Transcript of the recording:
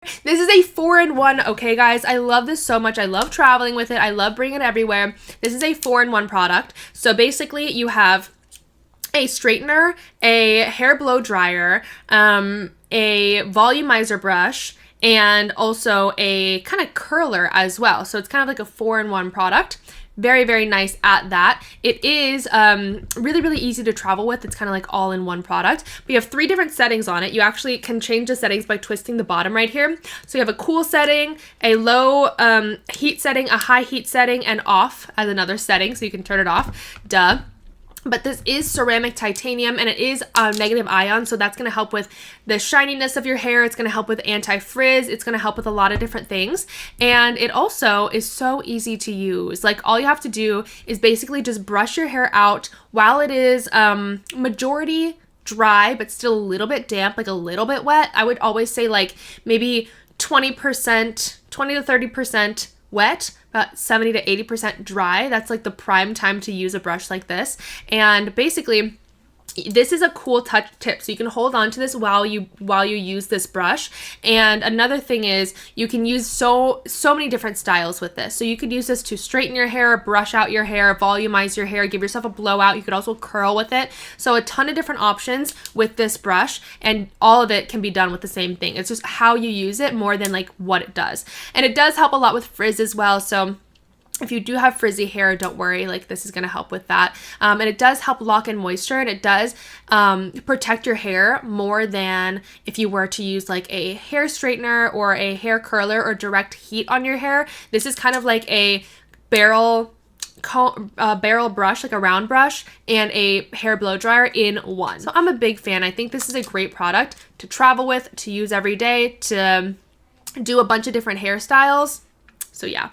This is a 4-in-1, okay, guys? I love this so much. I love traveling with it. I love bringing it everywhere. This is a 4-in-1 product. So basically, you have a straightener, a hair blow dryer, a volumizer brush, and also a kind of curler as well. So it's kind of like a 4-in-1 product. Very, very nice at that. It is really, really easy to travel with. It's kind of like all in one product. We have 3 different settings on it. You actually can change the settings by twisting the bottom right here. So you have a cool setting, a low heat setting, a high heat setting, and off as another setting. So you can turn it off. Duh. But this is ceramic titanium, and it is negative ion, so that's going to help with the shininess of your hair. It's going to help with anti-frizz. It's going to help with a lot of different things. And it also is so easy to use. Like, all you have to do is basically just brush your hair out while it is majority dry, but still a little bit damp, like a little bit wet. I would always say like maybe 20%, 20 to 30% wet, about 70 to 80% dry. That's like the prime time to use a brush like this. And basically, this is a cool touch tip, so you can hold on to this while you use this brush. And another thing is you can use so many different styles with this. So you could use this to straighten your hair, brush out your hair, volumize your hair, give yourself a blowout. You could also curl with it. So a ton of different options with this brush, and all of it can be done with the same thing. It's just how you use it more than like what it does. And it does help a lot with frizz as well. So if you do have frizzy hair, don't worry, like this is going to help with that. And it does help lock in moisture, and it does protect your hair more than if you were to use like a hair straightener or a hair curler or direct heat on your hair. This is kind of like a barrel brush, like a round brush, and a hair blow dryer in one. So I'm a big fan. I think this is a great product to travel with, to use every day, to do a bunch of different hairstyles. So yeah.